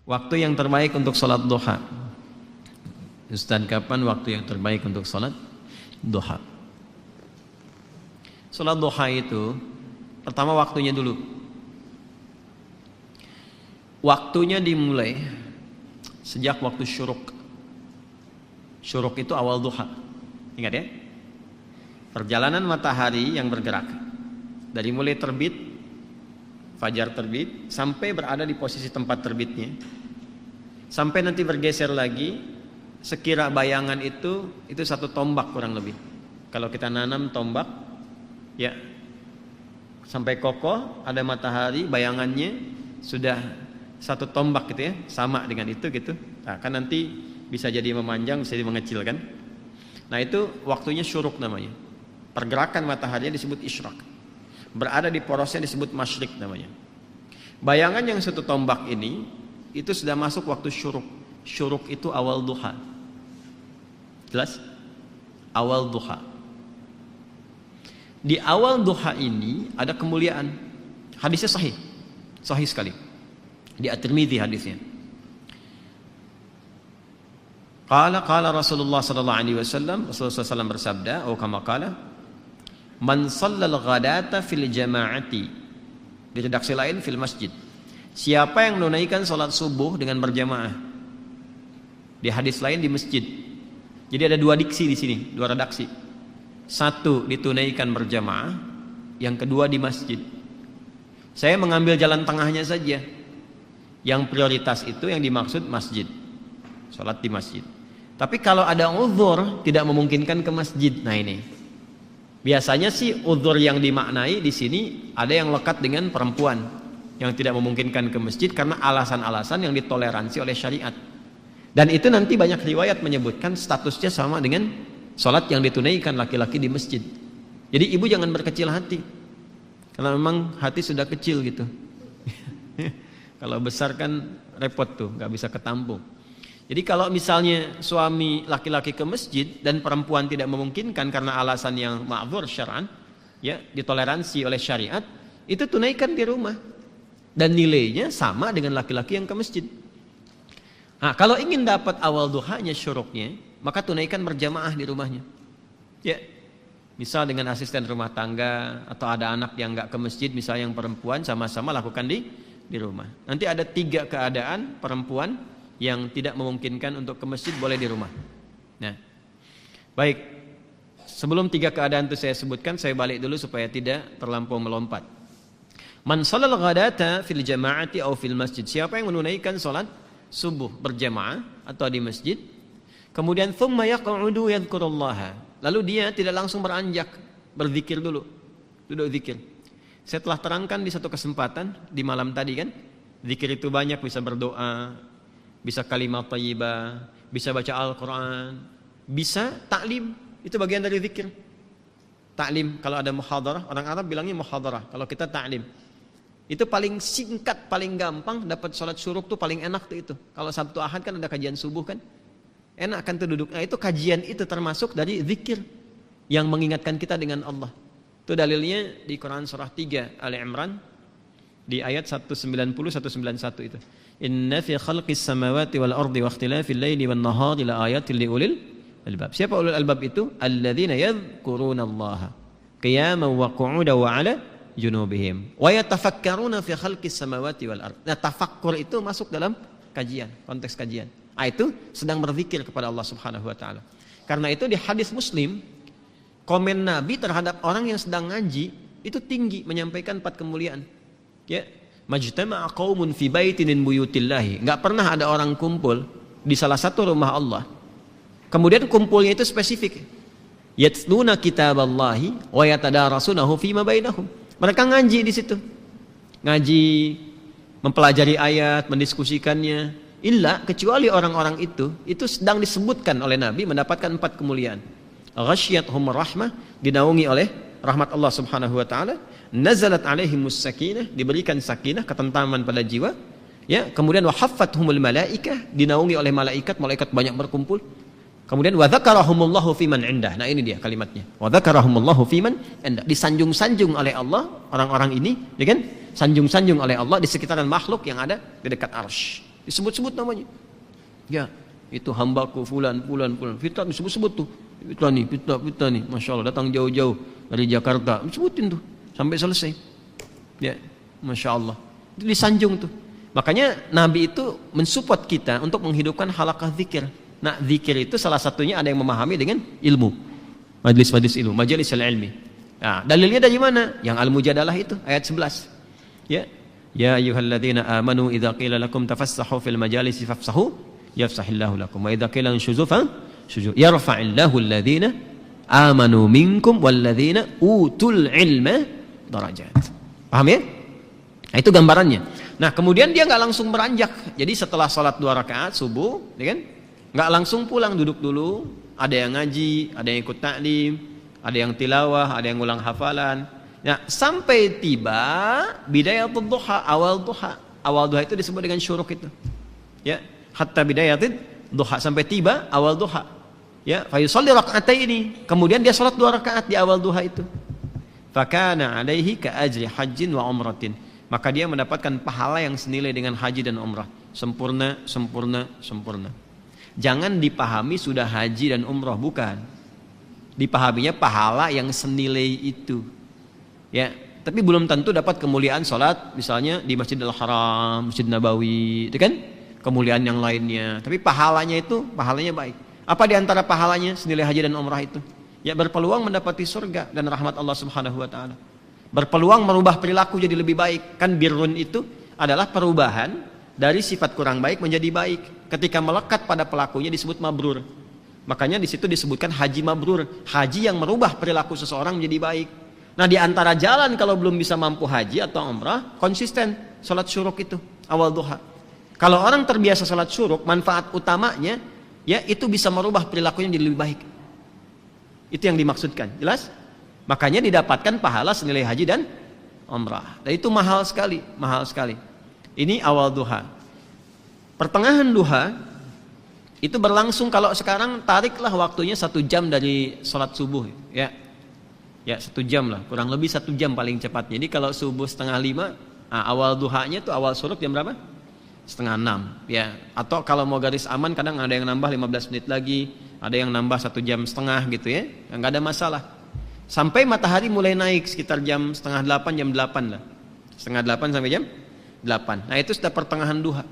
Waktu yang terbaik untuk sholat duha. Ustaz, kapan waktu yang terbaik untuk sholat duha? Sholat duha itu pertama waktunya dulu. Waktunya dimulai sejak waktu syuruk. Syuruk itu awal duha. Ingat ya? Perjalanan matahari yang bergerak dari mulai terbit, fajar terbit, sampai berada di posisi tempat terbitnya, sampai nanti bergeser lagi, sekira bayangan itu 1 tombak kurang lebih. Kalau kita nanam tombak, ya sampai kokoh ada matahari, bayangannya sudah 1 tombak gitu ya, sama dengan itu gitu. Nah, kan nanti bisa jadi memanjang, bisa jadi mengecil kan. Nah itu waktunya syuruk namanya. Pergerakan matahari disebut isyraq. Berada di porosnya disebut masyrik namanya. Bayangan yang 1 tombak ini itu sudah masuk waktu syuruk. Syuruk itu awal duha. Jelas? Awal duha. Di awal duha ini ada kemuliaan. Hadisnya sahih. Sahih sekali. Di At-Tirmidzi hadisnya. Qala Rasulullah sallallahu alaihi wasallam, Rasulullah SAW bersabda, atau kama qala, man shallal ghadata fil jama'ati. Di redaksi lain fil masjid. Siapa yang menunaikan salat subuh dengan berjamaah. Di hadis lain di masjid. Jadi ada 2 diksi di sini, 2 redaksi. 1 ditunaikan berjamaah, yang kedua di masjid. Saya mengambil jalan tengahnya saja. Yang prioritas itu yang dimaksud masjid. Salat di masjid. Tapi kalau ada uzur tidak memungkinkan ke masjid. Nah ini. Biasanya sih uzur yang dimaknai di sini ada yang lekat dengan perempuan yang tidak memungkinkan ke masjid karena alasan-alasan yang ditoleransi oleh syariat. Dan itu nanti banyak riwayat menyebutkan statusnya sama dengan salat yang ditunaikan laki-laki di masjid. Jadi ibu jangan berkecil hati. Karena memang hati sudah kecil gitu. Kalau besar kan repot tuh, nggak bisa ketampung. Jadi kalau misalnya suami laki-laki ke masjid dan perempuan tidak memungkinkan karena alasan yang ma'dzur syar'an, ya, ditoleransi oleh syariat, itu tunaikan di rumah. Dan nilainya sama dengan laki-laki yang ke masjid. Nah, kalau ingin dapat awal duhanya syuruknya, maka tunaikan berjamaah di rumahnya. Ya. Misal dengan asisten rumah tangga atau ada anak yang enggak ke masjid, misalnya yang perempuan, sama-sama lakukan di rumah. Nanti ada 3 keadaan perempuan yang tidak memungkinkan untuk ke masjid boleh di rumah. Nah, baik. Sebelum 3 keadaan itu saya sebutkan, saya balik dulu supaya tidak terlampau melompat. Man shalal ghadata fil jama'ati aw fil masjid. Siapa yang menunaikan salat subuh berjamaah atau di masjid, kemudian thumma yaq'udu yadhkurullaha. Lalu dia tidak langsung beranjak, berzikir dulu. Duduk zikir. Saya telah terangkan di satu kesempatan di malam tadi kan, zikir itu banyak, bisa berdoa, bisa kalimat thayyibah, bisa baca Al-Quran, bisa taklim, itu bagian dari zikir. Taklim, kalau ada muhadarah, orang Arab bilangnya muhadarah, kalau kita taklim. Itu paling singkat, paling gampang, dapat sholat syuruk tuh paling enak tuh itu. Kalau Sabtu Ahad kan ada kajian subuh kan, enak kan tuh duduk. Nah itu kajian itu termasuk dari zikir yang mengingatkan kita dengan Allah. Itu dalilnya di Quran surah 3 Ali Imran di ayat 190-191 itu. Inna fi khalqis samawati wal ardi wa ikhtilafil laili wan nahari la ayatin liulil albab. Siapa ulul albab itu? Alladzina yadhkurunallaha qiyaman wa qu'udan wa 'ala junubihim wa yatafakkaruna fi khalqis samawati wal ardi. Nah, tafakkur itu masuk dalam kajian, konteks kajian. Ah itu sedang berzikir kepada Allah Subhanahu wa taala. Karena itu di hadis Muslim komen Nabi terhadap orang yang sedang ngaji itu tinggi, menyampaikan 4 kemuliaan. Ya, majtama'a qaumun fi baitin min buyutillahi. Enggak pernah ada orang kumpul di salah satu rumah Allah. Kemudian kumpulnya itu spesifik. Yatluna kitaballahi wa yatadarasunahu fima bainahum. Mereka ngaji di situ. Ngaji, mempelajari ayat, mendiskusikannya. Illa kecuali orang-orang itu sedang disebutkan oleh Nabi mendapatkan 4 kemuliaan. Ghasyiyatuhum rahmah, dinaungi oleh rahmat Allah Subhanahu wa taala, nazalat alaihimus sakinah, diberikan sakinah, ketentraman pada jiwa, ya, kemudian wa haffathumul malaikah, dinaungi oleh malaikat, malaikat banyak berkumpul. Kemudian wa dzakarahumullahu fiman indah. Nah, ini dia kalimatnya. Wa dzakarahumullahu fiman indah, disanjung-sanjung oleh Allah orang-orang ini, ya kan? Sanjung-sanjung oleh Allah di sekitaran makhluk yang ada di dekat arsy. disebut-sebut namanya. Ya, itu hambaku fulan. Fitnah disebut-sebut tuh. Fitnah nih. Masya Allah, datang jauh-jauh dari Jakarta. Sebutin tuh sampai selesai. Ya, Masya Allah. Itu disanjung tuh. Makanya Nabi itu mensupport kita untuk menghidupkan halaqah zikir. Nah, zikir itu salah satunya ada yang memahami dengan ilmu. Majelis ilmu, majelis ilmi. Nah, dalilnya dari mana? Yang Al-Mujadalah itu ayat 11. Ya. Ya ayyuhalladzina amanu idza qila lakum tafassahu fil majalisi fafsahu yafsahillahu lakum wa idza qila anshuzu syuzu yarfa'illahu alladzina amanu minkum walladzina utul ilma darajat. Paham ya? Nah, itu gambarannya. Nah, kemudian dia nggak langsung beranjak. Jadi setelah sholat 2 rakaat subuh, ya kan? Nggak langsung pulang, duduk dulu. Ada yang ngaji, ada yang ikut taklim, ada yang tilawah, ada yang ulang hafalan. Nah, sampai tiba bidayatul duha, awal duha. Awal duha itu disebut dengan syuruk itu. Ya, hatta bidayatul duha, sampai tiba awal duha. Ya, fa yusalli raka'ataini. Kemudian dia salat 2 rakaat di awal duha itu. Fakana alaihi ka ajri hajjin wa umratin. Maka dia mendapatkan pahala yang senilai dengan haji dan umrah. Sempurna. Jangan dipahami sudah haji dan umrah, bukan. Dipahaminya pahala yang senilai itu. Ya, tapi belum tentu dapat kemuliaan sholat misalnya di Masjidil Haram, Masjid Nabawi, itu kan kemuliaan yang lainnya. Tapi pahalanya baik. Apa di antara pahalanya senilai haji dan umrah itu? Ya, berpeluang mendapati surga dan rahmat Allah Subhanahu wa taala. Berpeluang merubah perilaku jadi lebih baik. Kan birrun itu adalah perubahan dari sifat kurang baik menjadi baik. Ketika melekat pada pelakunya disebut mabrur. Makanya di situ disebutkan haji mabrur, haji yang merubah perilaku seseorang menjadi baik. Nah, di antara jalan kalau belum bisa mampu haji atau umrah, konsisten salat syuruk itu awal duha. Kalau orang terbiasa salat syuruk, manfaat utamanya ya itu bisa merubah perilakunya jadi lebih baik. Itu yang dimaksudkan. Jelas? Makanya didapatkan pahala senilai haji dan umrah. Dan itu mahal sekali. Ini awal duha. Pertengahan duha itu berlangsung, kalau sekarang tariklah waktunya 1 jam dari sholat subuh, ya 1 jam lah, kurang lebih 1 jam paling cepat. Jadi kalau subuh 4:30, awal duhanya itu awal syuruk jam berapa? 5:30, ya. Atau kalau mau garis aman kadang ada yang nambah 15 menit lagi, ada yang nambah 1,5 jam gitu ya, nggak ada masalah. Sampai matahari mulai naik sekitar jam 7:30, jam 8 lah, 7:30 sampai jam 8. Nah, itu sudah pertengahan duha.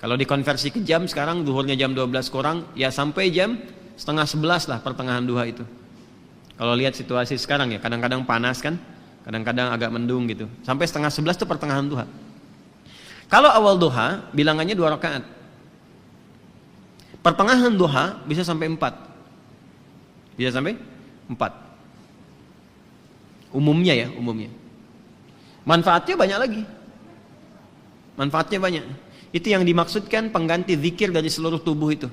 Kalau dikonversi ke jam sekarang, zuhurnya jam 12 kurang, ya sampai jam 10:30 lah pertengahan duha itu. Kalau lihat situasi sekarang ya, kadang-kadang panas kan, kadang-kadang agak mendung gitu. Sampai 10:30 itu pertengahan duha. Kalau awal duha, bilangannya 2 rakaat. Pertengahan duha bisa sampai 4. Bisa sampai 4. Umumnya. Manfaatnya banyak lagi. Itu yang dimaksudkan pengganti zikir dari seluruh tubuh itu.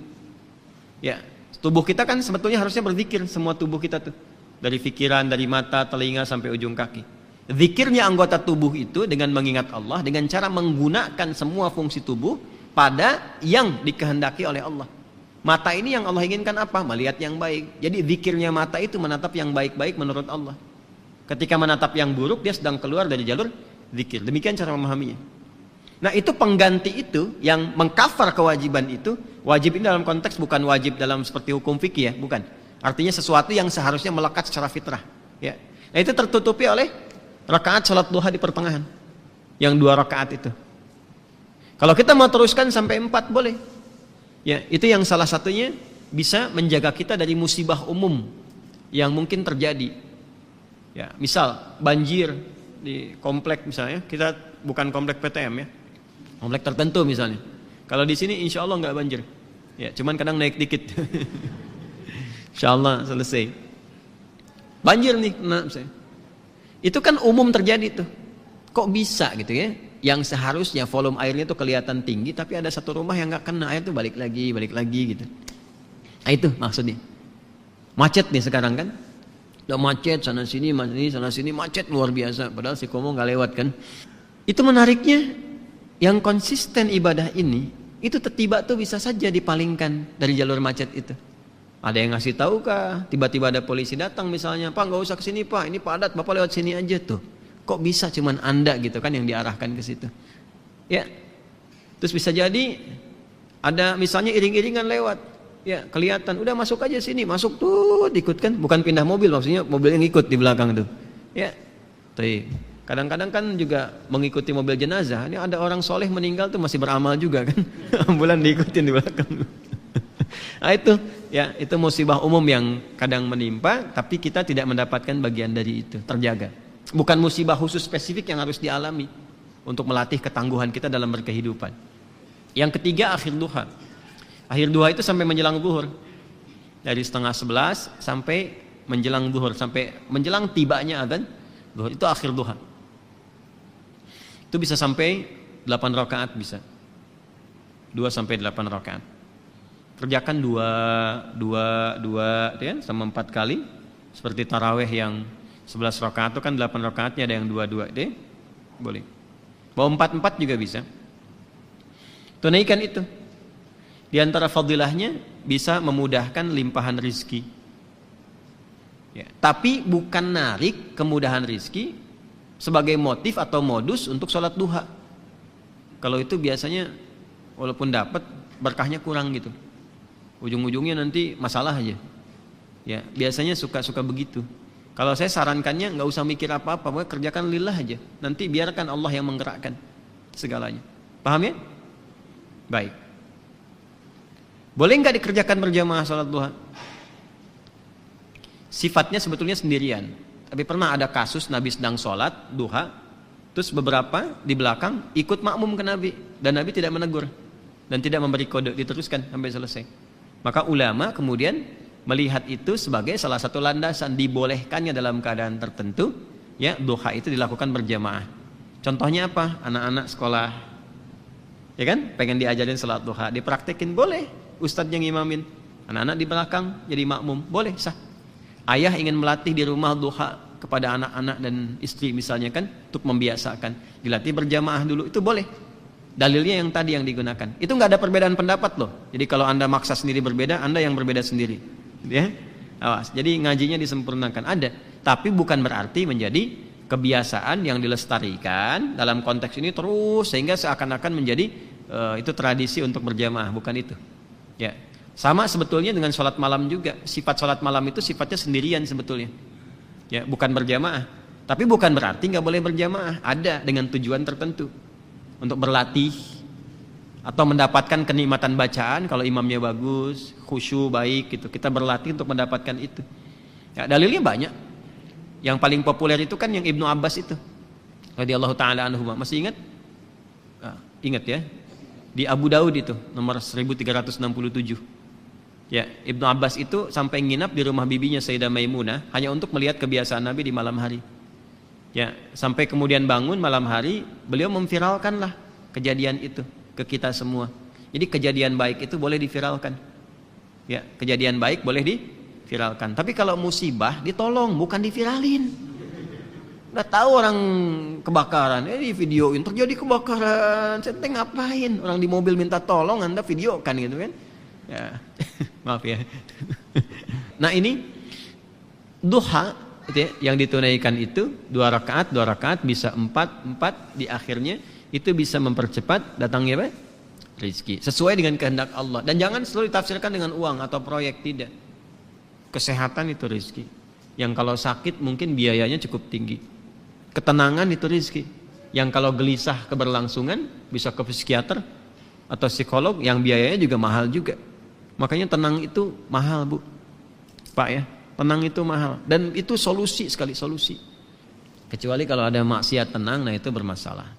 Ya, tubuh kita kan sebetulnya harusnya berzikir, semua tubuh kita tuh. Dari pikiran, dari mata, telinga sampai ujung kaki. Zikirnya anggota tubuh itu dengan mengingat Allah, dengan cara menggunakan semua fungsi tubuh pada yang dikehendaki oleh Allah. Mata ini yang Allah inginkan apa? Melihat yang baik. Jadi zikirnya mata itu menatap yang baik-baik menurut Allah. Ketika menatap yang buruk, dia sedang keluar dari jalur zikir. Demikian cara memahaminya. Nah, itu pengganti itu yang mengcover kewajiban itu. Wajib ini dalam konteks bukan wajib dalam seperti hukum fikih ya, bukan. Artinya sesuatu yang seharusnya melekat secara fitrah, ya. Nah, itu tertutupi oleh rakaat salat duha di pertengahan. Yang 2 rakaat itu. Kalau kita mau teruskan sampai 4 boleh. Ya, itu yang salah satunya bisa menjaga kita dari musibah umum yang mungkin terjadi. Ya, misal banjir di komplek misalnya, kita bukan komplek PTM ya. Komplek tertentu misalnya. Kalau di sini insya Allah nggak banjir. Ya, cuman kadang naik dikit. Insya Allah selesai. Banjir nih, nah misalnya. Itu kan umum terjadi tuh. Kok bisa gitu ya? Yang seharusnya volume airnya tuh kelihatan tinggi, tapi ada satu rumah yang nggak kena air tuh balik lagi gitu. Nah, itu maksudnya. Macet nih sekarang kan? Udah macet sana sini macet luar biasa. Padahal si Komo nggak lewat kan? Itu menariknya, yang konsisten ibadah ini, itu tiba tuh bisa saja dipalingkan dari jalur macet itu. Ada yang ngasih tahu kah? Tiba-tiba ada polisi datang misalnya, Pak nggak usah kesini Pak, ini padat, Bapak lewat sini aja tuh. Kok bisa cuman Anda gitu kan yang diarahkan ke situ? Ya, Terus bisa jadi ada misalnya iring-iringan lewat, ya kelihatan, udah masuk aja sini, masuk tuh, ikut kan, bukan pindah mobil, maksudnya mobil yang ikut di belakang tuh, ya. Kadang-kadang kan juga mengikuti mobil jenazah, ini ada orang soleh meninggal tuh masih beramal juga kan, ambulan diikutin di belakang. Nah itu, ya itu musibah umum yang kadang menimpa, tapi kita tidak mendapatkan bagian dari itu, terjaga. Bukan musibah khusus spesifik yang harus dialami untuk melatih ketangguhan kita dalam berkehidupan. Yang ketiga, akhir duha. Akhir duha itu sampai menjelang zuhur. Dari 10:30 sampai menjelang zuhur, sampai menjelang tibanya adzan zuhur, itu akhir duha. Itu bisa sampai 8 rakaat bisa. 2 sampai 8 rakaat. Kerjakan 2 ya, sama 4 kali. Seperti tarawih yang 11 rakaat itu kan 8 rakaatnya, ada yang 2 deh. Boleh. Mau 4 juga bisa. Tunaikan itu. Di antara fadilahnya bisa memudahkan limpahan rizki. Ya, tapi bukan narik kemudahan rizki sebagai motif atau modus untuk sholat duha. Kalau itu biasanya walaupun dapat berkahnya kurang gitu. Ujung-ujungnya nanti masalah aja. Ya, biasanya suka begitu. Kalau saya sarankannya nggak usah mikir apa-apa, pokoknya kerjakan lillah aja. Nanti biarkan Allah yang menggerakkan segalanya. Paham ya? Baik. Boleh nggak dikerjakan berjamaah sholat duha? Sifatnya sebetulnya sendirian. Tapi pernah ada kasus Nabi sedang sholat duha, terus beberapa di belakang ikut makmum ke Nabi, dan Nabi tidak menegur dan tidak memberi kode, diteruskan sampai selesai. Maka ulama kemudian melihat itu sebagai salah satu landasan dibolehkannya dalam keadaan tertentu, ya duha itu dilakukan berjamaah. Contohnya apa? Anak-anak sekolah, ya kan, pengen diajarin salat duha, dipraktekin, boleh. Ustadz yang imamin, anak-anak di belakang jadi makmum, boleh, sah. Ayah ingin melatih di rumah duha kepada anak-anak dan istri misalnya kan, untuk membiasakan, dilatih berjamaah dulu, itu boleh. Dalilnya yang tadi yang digunakan. Itu nggak ada perbedaan pendapat loh. Jadi kalau Anda maksa sendiri berbeda, Anda yang berbeda sendiri. Ya, awas. Jadi ngajinya disempurnakan, ada. Tapi bukan berarti menjadi kebiasaan yang dilestarikan dalam konteks ini terus sehingga seakan-akan menjadi itu tradisi untuk berjamaah, bukan itu. Ya, sama sebetulnya dengan sholat malam juga. Sifat sholat malam itu sifatnya sendirian sebetulnya. Ya, bukan berjamaah. Tapi bukan berarti nggak boleh berjamaah. Ada dengan tujuan tertentu untuk berlatih atau mendapatkan kenikmatan bacaan. Kalau imamnya bagus, khusyuk baik gitu, kita berlatih untuk mendapatkan itu. Ya, dalilnya banyak. Yang paling populer itu kan yang Ibnu Abbas itu, radhiyallahu taala anhu. Masih ingat? Ingat ya? Di Abu Daud itu nomor 1367. Ya, Ibnu Abbas itu sampai nginap di rumah bibinya Sayyidah Maimunah hanya untuk melihat kebiasaan Nabi di malam hari. Ya, sampai kemudian bangun malam hari, beliau memviralkanlah kejadian itu ke kita semua. Jadi kejadian baik itu boleh diviralkan. Ya, kejadian baik boleh diviralkan. Tapi kalau musibah ditolong, bukan diviralin. Udah tahu orang kebakaran, di videoin terjadi kebakaran, saya ngapain? Orang di mobil minta tolong, Anda videokan gitu kan? Ya, maaf ya. Nah ini duha itu ya, yang ditunaikan itu 2 rakaat bisa 4 di akhirnya itu bisa mempercepat datangnya apa? Rizki sesuai dengan kehendak Allah. Dan jangan selalu ditafsirkan dengan uang atau proyek, tidak. Kesehatan itu rizki. Yang kalau sakit mungkin biayanya cukup tinggi. Ketenangan itu rizki. Yang kalau gelisah keberlangsungan bisa ke psikiater atau psikolog yang biayanya juga mahal juga. Makanya tenang itu mahal, Bu. Pak ya, tenang itu mahal. Dan itu solusi sekali, solusi. Kecuali kalau ada maksiat tenang, nah itu bermasalah.